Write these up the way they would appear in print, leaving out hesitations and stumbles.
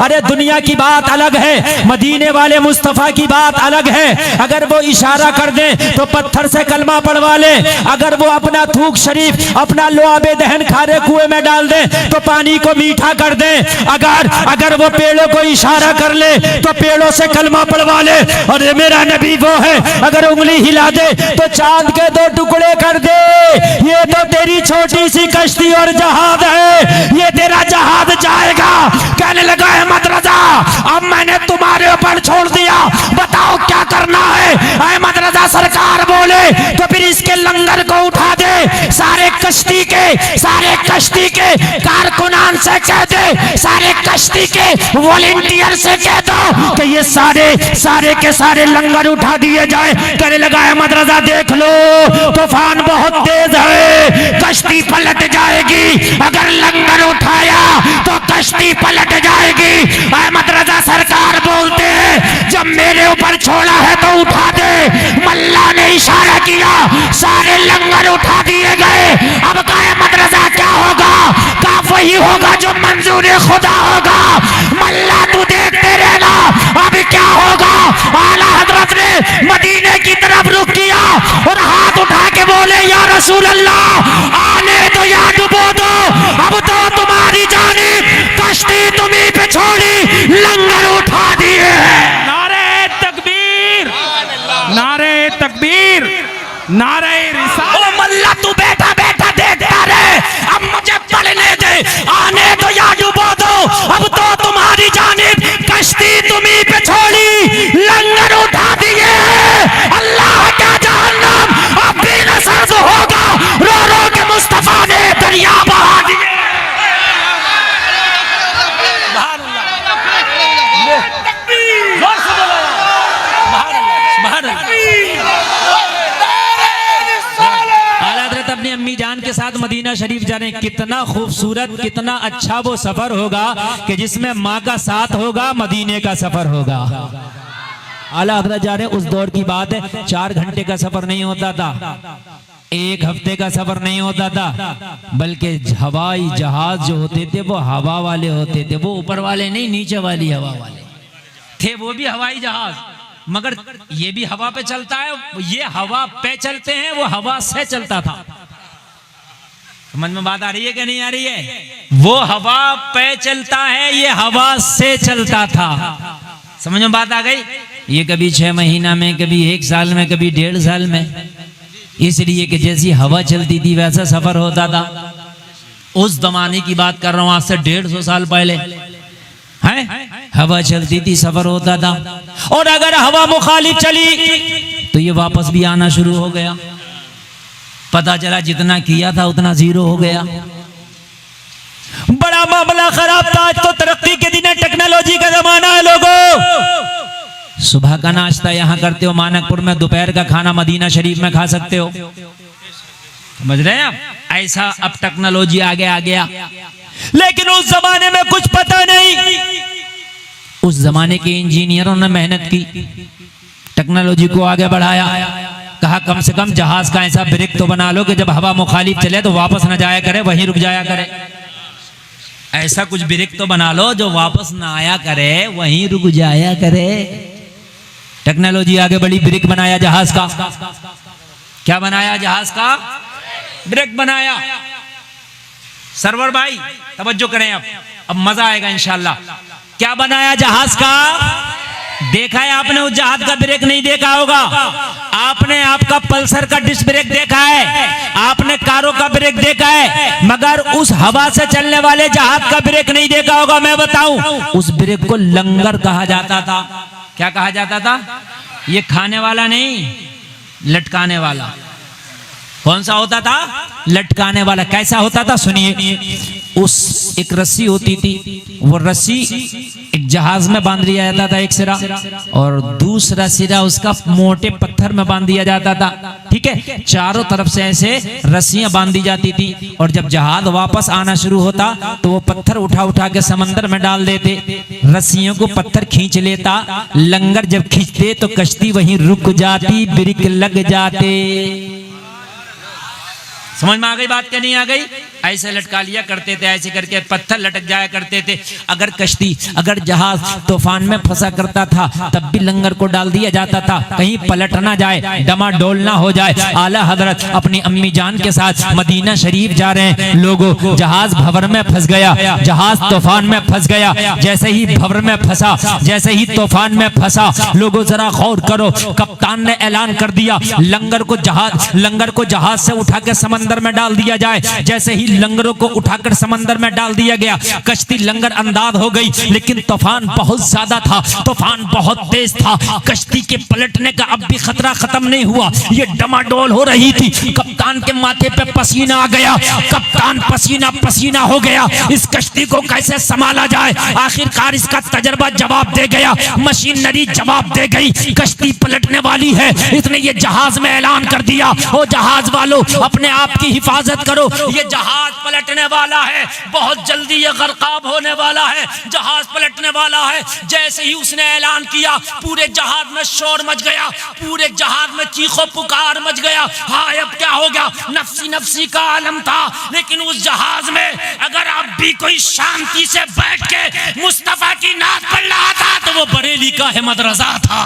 अरे दुनिया की बात अलग है, मदीने वाले मुस्तफा की बात अलग है। अगर वो इशारा कर दे तो पत्थर से कलमा पढ़वा ले, अगर वो अपना थूक शरीफ, अपना लुआबे दहन खारे कुएं में डाल दे तो पानी को मीठा कर दे। अगर वो पेड़ों को इशारा कर ले तो पेड़ों से कलमा पढ़वा ले। और मेरा नबी वो है, अगर उंगली हिला दे तो चांद के 2 टुकड़े कर दे। ये तो तेरी छोटी सी कश्ती और जहाज है, ये तेरा जहाज जाएगा। कहने लगा अहमद रजा, अब मैंने तुम्हारे ऊपर छोड़ दिया, बताओ क्या करना है। अहमद रजा सरकार बोले तो फिर इसके लंगर को उठा दे, सारे कश्ती के कारकुनान से कह दे, सारे कश्ती के वॉलंटियर से कह दो कि ये सारे के सारे लंगर उठा दिए जाए। कहने लगा अहमद रजा देख लो, तूफान बहुत तेज है, कश्ती पलट जाएगी। अगर लंगर उठाया तो कश्ती पलट जाएगी। अहमद रजा सरकार बोलते हैं जब मेरे ऊपर छोड़ा है तो उठा दे। मल्ला ने इशारा किया, सारे लंगर उठा दिए गए। अब का अहमद रजा क्या होगा? का वही होगा जो मंजूर खुदा होगा। मल्ला तू देखते रहना अब क्या होगा। आला हजरत ने मदीने की तरफ रुख किया और हाथ उठा के बोले या रसूल अल्लाह, आने दो या डुबो दो, अब तो तुम्हारी जानिब कश्ती तुम्ही पे छोड़ी, लंगर उठा दिए हैं। नारे तकबीर, नारे तकबीर, नारे रिसालत। ओ मल्ला तू बैठा बैठा देखता रहे, अब मुझे पढ़ने दे। आने दो या डुबो दो, अब तो तुम्हारी जानिब कश्ती तुम्ही पे छोड़ी, लंगर उठा दिए। अल्लाह का जहन्नम अब भी न सर्द होगा, रो रो के मुस्तफा ने दरिया बहा दिए। अपनी अम्मी जान के साथ मदीना शरीफ जाने, कितना खूबसूरत, कितना अच्छा वो सफर होगा कि जिसमें माँ का साथ होगा, मदीने का सफर होगा। आला हज़रत जाने उस दौर की बात है, 4 घंटे का सफर नहीं होता था, 1 हफ्ते का सफर नहीं होता था, बल्कि हवाई जहाज जो होते थे वो हवा वाले होते थे। वो ऊपर वाले नहीं, नीचे वाली हवा वाले थे, वो भी हवाई जहाज, मगर ये भी हवा पे चलता है, ये हवा पे चलते हैं, वो हवा से चलता था। समझ में बात आ रही है कि नहीं आ रही है? वो हवा पे चलता है, ये हवा से चलता था। समझ में बात आ गई? ये कभी 6 महीना में, कभी 1 साल में, कभी 1.5 साल में, इसलिए कि जैसी हवा चलती थी वैसा सफर होता था। उस जमाने की बात कर रहा हूं, आज से 150 साल पहले है, हवा चलती थी, सफर होता था। और अगर हवा मुखालिफ चली तो ये वापस भी आना शुरू हो गया। पता चला जितना किया था उतना 0 हो गया। बड़ा मामला खराब था। आज तो तरक्की के दिन है, टेक्नोलॉजी का जमाना है। लोगों, सुबह का नाश्ता यहाँ करते हो मानकपुर में, दोपहर का खाना मदीना शरीफ में खा सकते हो। समझ रहे हैं आप? ऐसा अब टेक्नोलॉजी आगे आ गया। लेकिन उस जमाने में कुछ पता नहीं। उस जमाने के इंजीनियरों ने मेहनत की, टेक्नोलॉजी को आगे बढ़ाया। कहा कम से कम जहाज का ऐसा ब्रेक तो बना लो कि जब हवा मुखालिफ चले तो वापस न जाया करे, वहीं रुक जाया करे। ऐसा कुछ ब्रेक तो बना लो जो वापस ना आया करे, वहीं रुक जाया करे। टेक्नोलॉजी आगे बढ़ी, ब्रेक बनाया जहाज का। क्या बनाया? जहाज का ब्रेक बनाया। सरवर भाई तवज्जो करें, अब मजा आएगा इंशाल्लाह। क्या बनाया? जहाज का। देखा है आपने उस जहाज का ब्रेक? नहीं देखा होगा आपने। आपका पल्सर का डिस्क ब्रेक देखा है, आपने कारों का ब्रेक देखा है, मगर उस हवा से चलने वाले जहाज का ब्रेक नहीं देखा होगा। मैं बताऊं, उस ब्रेक को लंगर कहा जाता था। क्या कहा जाता था? ये खाने वाला नहीं, लटकाने वाला। कौन सा होता था? लटकाने वाला। कैसा होता था? सुनिए, उस एक रस्सी होती थी, वो रस्सी एक जहाज में बांध दिया जाता था एक सिरा, और दूसरा सिरा उसका मोटे पत्थर में बांध दिया जाता था। ठीक है, चारों तरफ से ऐसे रस्सियां बांध दी जाती थी, और जब जहाज वापस आना शुरू होता तो वो पत्थर उठा उठा के समंदर में डाल देते। रस्सियों को पत्थर खींच लेता, लंगर जब खींचते तो कश्ती वहीं रुक जाती, ब्रेक लग जाते। समझ में आ गई बात? क्या नहीं आ गई? ऐसे लटका लिया करते थे, ऐसे करके पत्थर लटक जाया करते थे। अगर कश्ती, अगर जहाज तूफान में फंसा करता था तब भी लंगर को डाल दिया जाता था, कहीं पलट ना जाए, डमाडोल ना हो जाए। आला हजरत अपनी अम्मी जान के साथ मदीना शरीफ जा रहे हैं। लोगों, जहाज भंवर में फंस गया, जहाज तूफान में फंस गया। जैसे ही भंवर में फंसा, जैसे ही तूफान में फंसा, लोगों जरा गौर करो, कप्तान ने ऐलान कर दिया लंगर को जहाज से उठा के समंदर में डाल दिया जाए। जैसे ही लंगरों को उठाकर समंदर में डाल दिया गया, कश्ती लंगर अंदाज हो गई, लेकिन तूफान बहुत ज्यादा था, तूफान बहुत तेज था। कश्ती के पलटने का अब भी खतरा खत्म नहीं हुआ, ये डमाडोल हो रही थी। कप्तान के माथे पे पसीना आ गया, कप्तान पसीना हो गया। इस कश्ती को कैसे संभाला जाए? आखिरकार इसका तजर्बा जवाब दे गया, मशीनरी जवाब दे गई, कश्ती पलटने वाली है। इसने ये जहाज में ऐलान कर दिया, ओ जहाज वालों अपने आप की हिफाजत करो, ये जहाज पलटने वाला है, बहुत जल्दी ये गर्काब होने वाला है, जहाज पलटने वाला है। जैसे ही उसने ऐलान किया, पूरे जहाज में शोर मच गया, पूरे जहाज में चीखो पुकार मच गया। हाय अब क्या हो गया? नफ्सी नफ्सी का आलम था। लेकिन उस जहाज में अगर आप भी कोई शांति से बैठ के मुस्तफा की नात पढ़ रहा था तो वो बरेली का अहमद रजा था।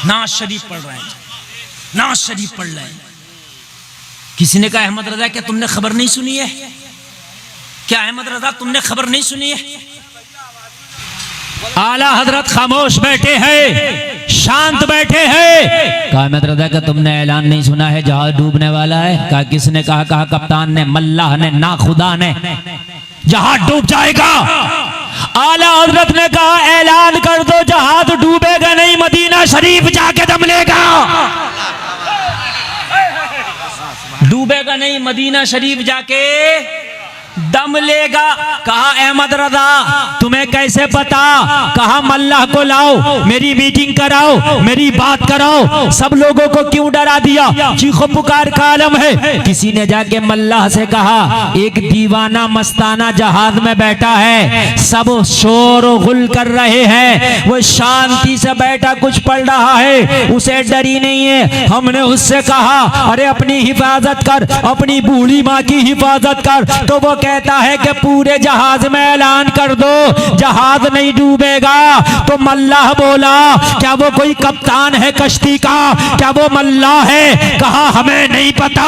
नाज शरीफ पढ़ रहे हैं, नाज शरीफ पढ़ रहे हैं। किसी ने कहा अहमद रजा, क्या तुमने खबर नहीं सुनी है? क्या अहमद रजा तुमने खबर नहीं सुनी है? आला हजरत खामोश बैठे हैं, शांत बैठे हैं। कहा अहमद रजा का तुमने ऐलान नहीं सुना है, जहाज डूबने वाला है? कहा किसने कहा? कहा कप्तान ने, मल्लाह ने, ना खुदा ने, जहाज डूब जाएगा। आला हजरत ने कहा ऐलान कर दो, जहाज डूबेगा नहीं, मदीना शरीफ जाके दम लेगा। डूबेगा नहीं, मदीना शरीफ जाके दम लेगा। कहा अहमद रजा तुम्हें कैसे पता? कहा मल्लाह को लाओ, मेरी मीटिंग कराओ, मेरी बात कराओ। सब लोगों को क्यों डरा दिया? चीखो पुकार का आलम है। किसी ने जाके मल्लाह से कहा एक दीवाना मस्ताना जहाज में बैठा है, सब शोर गुल कर रहे हैं, वो शांति से बैठा कुछ पढ़ रहा है, उसे डर ही नहीं है। हमने उससे कहा अरे अपनी हिफाजत कर, अपनी बूढ़ी माँ की हिफाजत कर, तो वो कहता है कि पूरे जहाज में ऐलान कर दो जहाज नहीं डूबेगा। तो मल्लाह बोला क्या वो कोई कप्तान है कश्ती का? क्या वो मल्लाह है? कहा हमें नहीं पता,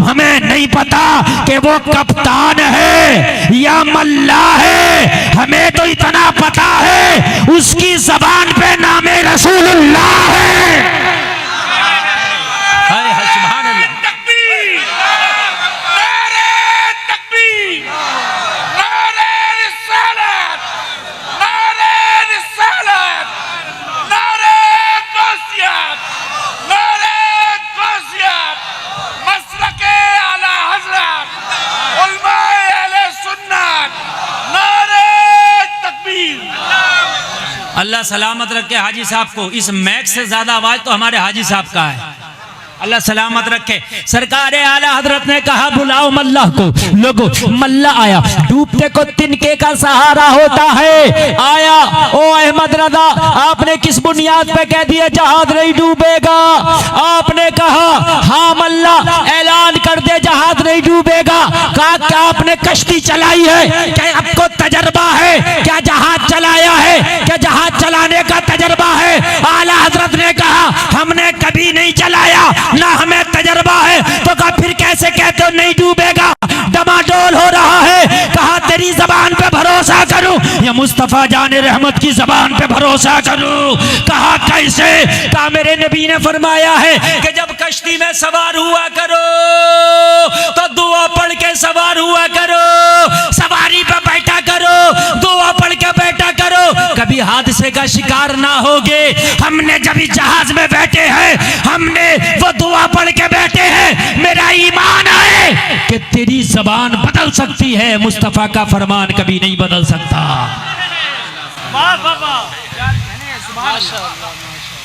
हमें नहीं पता कि वो कप्तान है या मल्लाह है, हमें तो इतना पता है उसकी जबान पे नामे रसूलुल्लाह है। अल्लाह सलामत रखे हाजी साहब को। इस मैक से ज्यादा आवाज तो हमारे हाजी साहब का है, अल्लाह सलामत रखे। सरकार आला हजरत ने कहा बुलाओ मल्लाह को। लोगों, मल्लाह आया, डूबते को तिनके का सहारा होता है। आया, ओ अहमद रजा आपने किस बुनियाद पे कह दिया जहाज नहीं डूबेगा? आपने कहा हाँ मल्लाह ऐलान कर दे जहाज नहीं डूबेगा। कहा क्या आपने कश्ती चलाई है? क्या आपको तजर्बा है? क्या जहाज चलाया है? क्या जहाज चलाने का तजर्बा है? आला हजरत ने कहा हमने कभी नहीं चलाया, ना हमें तजर्बा है। तो कहा फिर कैसे कहते हो नहीं डूबेगा? डमाडोल हो रहा है। कहा तेरी जबान पे भरोसा करूं या मुस्तफा जाने रहमत की जबान पे भरोसा करूं? कहा कैसे? कहा मेरे नबी ने फरमाया है कि जब कश्ती में सवार हुआ करो तो दुआ पढ़ के सवार हुआ करो, सवारी पे बैठा करो, दुआ पढ़ के बैठा करो, कभी हादसे का शिकार ना होगे। हमने जब इस जहाज में बैठे हैं हमने वो दुआ पढ़ के बैठे हैं। मेरा ईमान है कि तेरी जबान बदल सकती है, मुस्तफा का फरमान कभी नहीं बदल सकता।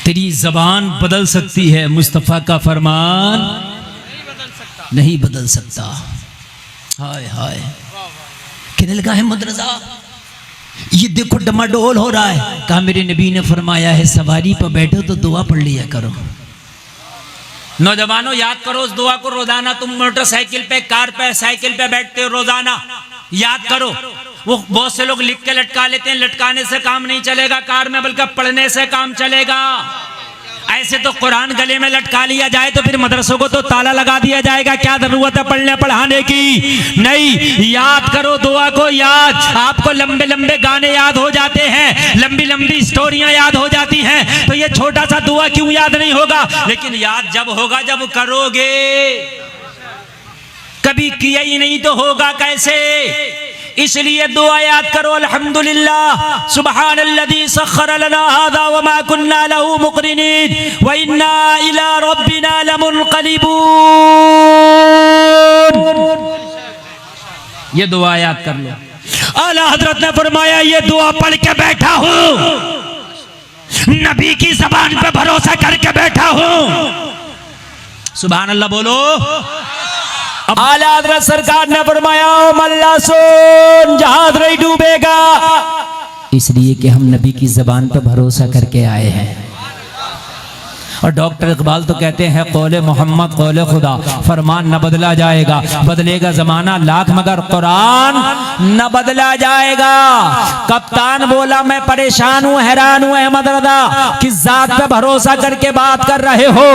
तेरी जबान बदल सकती है, मुस्तफा का फरमान नहीं बदल सकता। हाय हाय, कहने लगा अहमद रजा ये देखो डमाडोल हो रहा है। कहा मेरे नबी ने फरमाया है सवारी पर बैठो तो दुआ पढ़ लिया करो। नौजवानों याद करो उस दुआ को रोजाना। तुम मोटरसाइकिल पे, कार पे, साइकिल पे बैठते हो रोजाना, याद करो। वो बहुत से लोग लिख के लटका लेते हैं, लटकाने से काम नहीं चलेगा कार में, बल्कि पढ़ने से काम चलेगा। ऐसे तो कुरान गले में लटका लिया जाए तो फिर मदरसों को तो ताला लगा दिया जाएगा। क्या जरूरत है पढ़ने पढ़ाने की? नहीं, याद करो दुआ को। याद, आपको लंबे लंबे गाने याद हो जाते हैं, लंबी लंबी स्टोरियां याद हो जाती हैं, तो ये छोटा सा दुआ क्यों याद नहीं होगा? लेकिन याद जब होगा जब करोगे। कभी किया ही नहीं तो होगा कैसे? इसलिए दुआ याद करो। अल्हम्दुलिल्लाह सुब्हानल्लज़ी सख्खर लना हाज़ा व मा कुन्ना लहू मुक़रिनीन व इन्ना इला रब्बिना लमुनक़लिबून। ये दुआ याद कर लो। आला हजरत ने फरमाया ये दुआ पढ़ के बैठा हूं, नबी की ज़बान पे भरोसा करके बैठा हूं। सुभान अल्लाह बोलो। आला हज़रत सरकार ने फरमाया मल्ला सुन, जहाज नहीं डूबेगा, इसलिए कि हम नबी की ज़बान पर भरोसा करके आए हैं। और डॉक्टर इकबाल तो कहते हैं कौले मोहम्मद कौले खुदा, फरमान न बदला जाएगा, बदलेगा जमाना लाख मगर कुरान न बदला जाएगा। कप्तान बोला मैं परेशान हूँ, हैरान हूँ अहमद रजा, किस जात पे भरोसा करके बात कर रहे हो?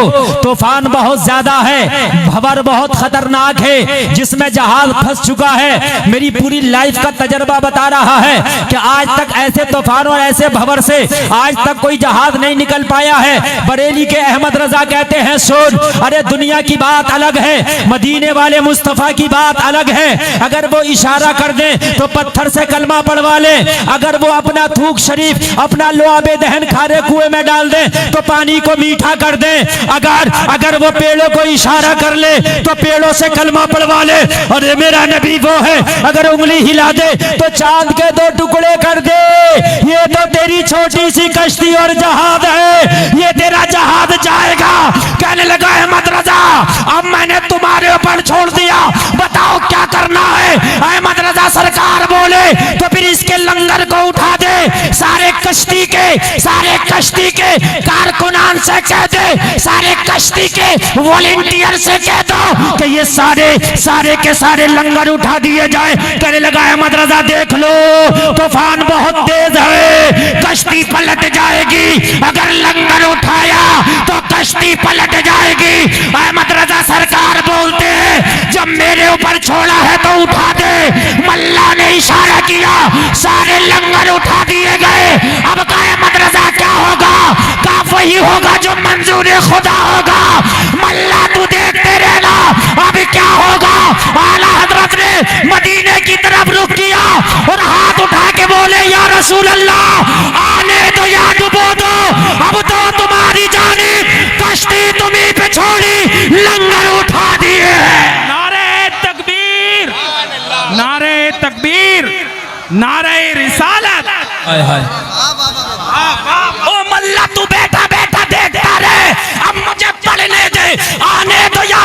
तूफान बहुत ज्यादा है, भंवर बहुत खतरनाक है, जिसमें जहाज फंस चुका है। मेरी पूरी लाइफ का तजर्बा बता रहा है कि आज तक ऐसे तूफान और ऐसे भंवर से आज तक कोई जहाज नहीं निकल पाया है। बरेली के अहमद रजा कहते हैं सुन, अरे दुनिया की बात अलग है, मदीने वाले मुस्तफा की बात अलग है। अगर वो इशारा कर दे तो पत्थर से कलमा पढ़वा ले, अगर वो अपना थूक शरीफ, अपना लुआबे दहन खारे कुएं में डाल दे तो पानी को मीठा कर दे। अगर वो पेड़ों को इशारा कर ले तो पेड़ों से कलमा पढ़वा ले। अरे मेरा नबी वो है, अगर उंगली हिला दे तो चांद के 2 टुकड़े कर दे। ये तो तेरी छोटी सी कश्ती और जहाज है, ये तेरा जहाज जाएगा। कहने लगा अहमद रजा अब मैंने तुम्हारे ऊपर छोड़ दिया, बताओ क्या करना है? अहमद रजा सरकार बोले तो फिर इसके लंगर को उठा दे, सारे कश्ती के कारकुनान से कह दे, सारे कश्ती के वॉलंटियर से कह दो कि ये सारे के सारे लंगर उठा दिए जाए। कहने लगा अहमद रजा देख लो तूफान बहुत तेज है, कश्ती पलट जाएगी, अगर लंगर उठाया तो कश्ती पलट जाएगी। अहमद रजा सरकार बोलते हैं जब मेरे ऊपर छोड़ा है तो उठा दे। मल्ला ने इशारा किया, सारे लंगर उठा दिए गए। अब का अहमद रजा क्या होगा? का वही होगा जो मंजूर खुदा होगा। मल्ला तू देखते रहना अब क्या होगा। आला हजरत ने मदीने की तरफ रुख किया और हाथ उठा के बोले या रसूल अल्लाह आने दो या डुबो दो, अब तो तुम्हारी जानी कश्ती तुम्हीं पे छोड़ी, लंगर उठा दिए हैं। नारे तकबीर, नारे तकबीर, नारे रिसालत। हाय हाय। ओ मल्ला तू बैठा बैठा देखता रहे, अब मुझे पढ़ने दे, आने दो या